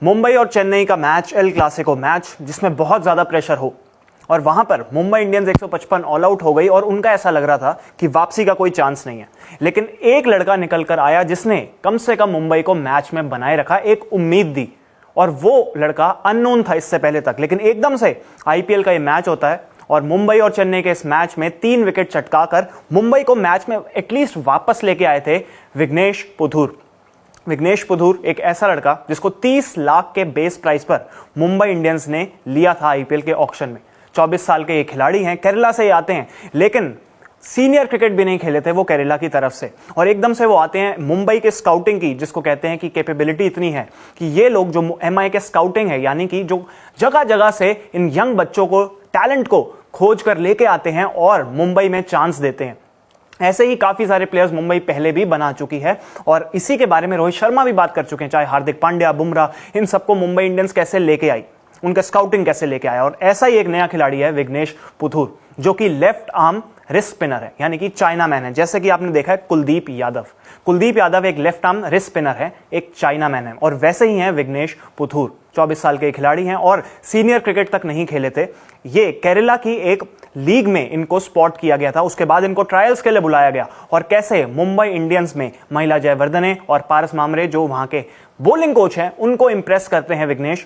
मुंबई और चेन्नई का match, El Clasico match, जिसमें बहुत ज्यादा प्रेशर हो, और वहां पर मुंबई इंडियंस 155 ऑल आउट हो गई और उनका ऐसा लग रहा था कि वापसी का कोई चांस नहीं है। लेकिन एक लड़का निकल कर आया जिसने कम से कम मुंबई को मैच में बनाए रखा, एक उम्मीद दी, और वो लड़का अननोन था इससे पहले तक। लेकिन एकदम से आईपीएल का ये मैच होता है और मुंबई और चेन्नई के इस मैच में 3 विकेट चटकाकर मुंबई को मैच में एटलीस्ट वापस लेके आए थे विघ्नेश पुथुर। विघ्नेश पुथुर एक ऐसा लड़का जिसको 30 लाख के बेस प्राइस पर मुंबई इंडियंस ने लिया था आईपीएल के ऑक्शन में। 24 साल के ये खिलाड़ी हैं, केरला से आते हैं, लेकिन सीनियर क्रिकेट भी नहीं खेले थे वो केरला की तरफ से, और एकदम से वो आते हैं। मुंबई के स्काउटिंग की, जिसको कहते हैं कि कैपेबिलिटी इतनी है कि ये लोग जो एमआई के स्काउटिंग है, यानी कि जो जगह जगह से इन यंग बच्चों को, टैलेंट को खोज कर लेके आते हैं और मुंबई में चांस देते हैं। ऐसे ही काफी सारे प्लेयर्स मुंबई पहले भी बना चुकी है और इसी के बारे में रोहित शर्मा भी बात कर चुके हैं। चाहे हार्दिक पांड्या, बुमराह, इन सबको मुंबई इंडियंस कैसे लेके आई, उनका स्काउटिंग कैसे लेके आया। और ऐसा ही एक नया खिलाड़ी है विघ्नेश पुथुर, जो कि लेफ्ट आर्म रिस्ट स्पिनर है, यानी कि चाइना मैन है। जैसे कि आपने देखा है कुलदीप यादव, कुलदीप यादव एक लेफ्ट आर्म रिस्ट स्पिनर है, एक चाइना मैन है, और वैसे ही है विघ्नेश पुथुर। 24 साल के खिलाड़ी हैं और सीनियर क्रिकेट तक नहीं खेले थे। ये केरला की एक लीग में इनको स्पॉट किया गया था, उसके बाद इनको ट्रायल्स के लिए बुलाया गया, और कैसे मुंबई इंडियंस में महिला जयवर्धने और पारस मामरे, जो वहां के बॉलिंग कोच हैं, उनको इंप्रेस करते हैं विघ्नेश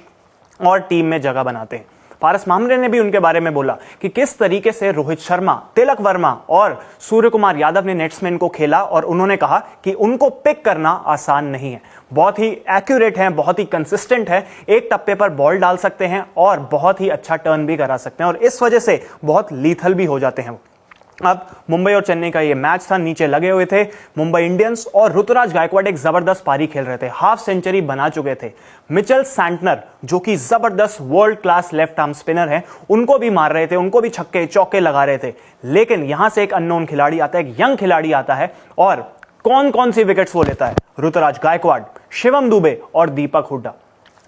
और टीम में जगह बनाते हैं। पारस मामरे ने भी उनके बारे में बोला कि किस तरीके से रोहित शर्मा, तिलक वर्मा और सूर्य कुमार यादव ने नेट्स में इनको खेला, और उन्होंने कहा कि उनको पिक करना आसान नहीं है। बहुत ही एक्यूरेट हैं, बहुत ही कंसिस्टेंट है, एक टप्पे पर बॉल डाल सकते हैं और बहुत ही अच्छा टर्न भी करा सकते हैं, और इस वजह से बहुत लीथल भी हो जाते हैं। अब मुंबई और चेन्नई का ये मैच था, नीचे लगे हुए थे मुंबई इंडियंस, और ऋतुराज गायकवाड एक जबरदस्त पारी खेल रहे थे, हाफ सेंचुरी बना चुके थे। मिचेल सैंटनर, जो कि जबरदस्त world class left arm spinner हैं, उनको भी मार रहे थे, उनको भी छक्के चौके लगा रहे थे। लेकिन यहां से एक अननोन खिलाड़ी आता है, एक यंग खिलाड़ी आता है, और कौन कौन सी विकेट्स वो लेता है? ऋतुराज गायकवाड, शिवम दुबे और दीपक हुड्डा।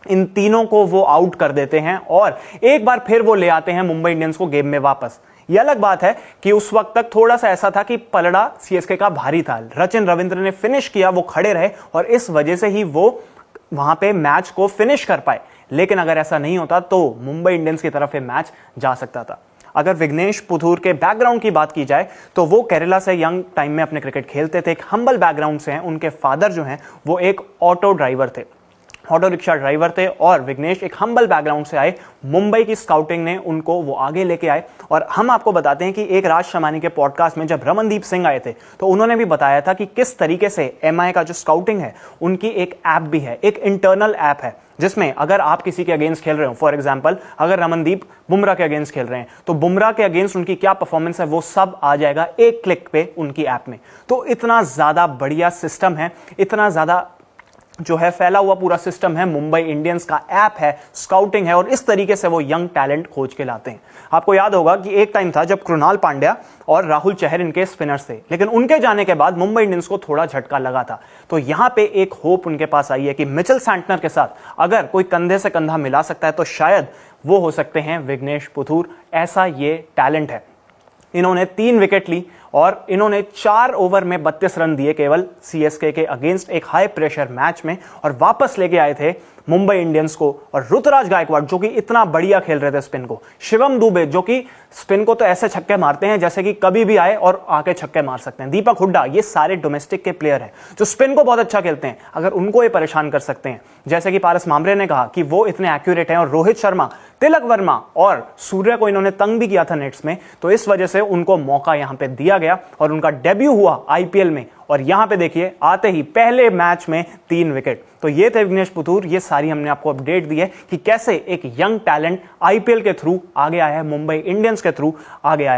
इन तीनों को वो आउट कर देते हैं और एक बार फिर वो ले आते हैं मुंबई इंडियंस को गेम में वापस। यह अलग बात है कि उस वक्त तक थोड़ा सा ऐसा था कि पलड़ा सीएसके का भारी था। सचिन रविंद्र ने फिनिश किया, वो खड़े रहे, और इस वजह से ही वो वहां पे मैच को फिनिश कर पाए। लेकिन अगर ऐसा नहीं होता तो मुंबई इंडियंस की तरफ ये मैच जा सकता था। अगर विघ्नेश पुथुर के बैकग्राउंड की बात की जाए तो वो केरला से यंग टाइम में अपने क्रिकेट खेलते थे, एक हम्बल बैकग्राउंड से हैं। उनके फादर जो हैं वो एक ऑटो ड्राइवर थे, ऑटो रिक्शा ड्राइवर थे, और विघ्नेश एक हम्बल बैकग्राउंड से आए। मुंबई की स्काउटिंग ने उनको वो आगे लेके आए। और हम आपको बताते हैं कि एक राज शमानी के पॉडकास्ट में जब रमनदीप सिंह आए थे तो उन्होंने भी बताया था कि किस तरीके से एमआई का जो स्काउटिंग है, उनकी एक ऐप भी है, एक इंटरनल ऐप है, जिसमें अगर आप किसी के अगेंस्ट खेल रहे हो, फॉर एग्जांपल अगर रमनदीप बुमराह के अगेंस्ट खेल रहे हैं, तो बुमराह के अगेंस्ट उनकी क्या परफॉर्मेंस है वो सब आ जाएगा एक क्लिक पे उनकी ऐप में। तो इतना ज्यादा बढ़िया सिस्टम है, इतना ज्यादा जो है फैला हुआ पूरा सिस्टम है, मुंबई इंडियंस का ऐप है, स्काउटिंग है, और इस तरीके से वो यंग टैलेंट खोज के लाते हैं। आपको याद होगा कि एक टाइम था जब कृणाल पांड्या और राहुल चहर इनके स्पिनर्स थे, लेकिन उनके जाने के बाद मुंबई इंडियंस को थोड़ा झटका लगा था। तो यहां पे एक होप उनके पास आई है कि मिचेल सैंटनर के साथ अगर कोई कंधे से कंधा मिला सकता है तो शायद वो हो सकते हैं विघ्नेश पुथुर। ऐसा ये टैलेंट है। इन्होंने 3 विकेट ली और इन्होंने 4 ओवर में 32 रन दिए केवल सीएसके के अगेंस्ट एक हाई प्रेशर मैच में, और वापस लेके आए थे मुंबई इंडियंस को। और ऋतुराज गायकवाड, जो कि इतना बढ़िया खेल रहे थे स्पिन को, शिवम दुबे, जो कि स्पिन को तो ऐसे छक्के मारते हैं जैसे कि कभी भी आए और आके छक्के मार सकते हैं, दीपक हुड्डा, ये सारे डोमेस्टिक के प्लेयर हैं जो स्पिन को बहुत अच्छा खेलते हैं। अगर उनको ये परेशान कर सकते हैं, जैसे कि पारस मामरे ने कहा कि वो इतने एक्यूरेट हैं, और रोहित शर्मा, तिलक वर्मा और सूर्य को इन्होंने तंग भी किया था नेट्स में, तो इस वजह से उनको मौका यहां पे दिया गया और उनका डेब्यू हुआ आईपीएल में। और यहां पे देखिए, आते ही पहले मैच में 3 विकेट। तो ये थे विघ्नेश पुथुर। ये सारी हमने आपको अपडेट दी है कि कैसे एक यंग टैलेंट आईपीएल के थ्रू आगे आया है, मुंबई इंडियंस के थ्रू आगे आया है।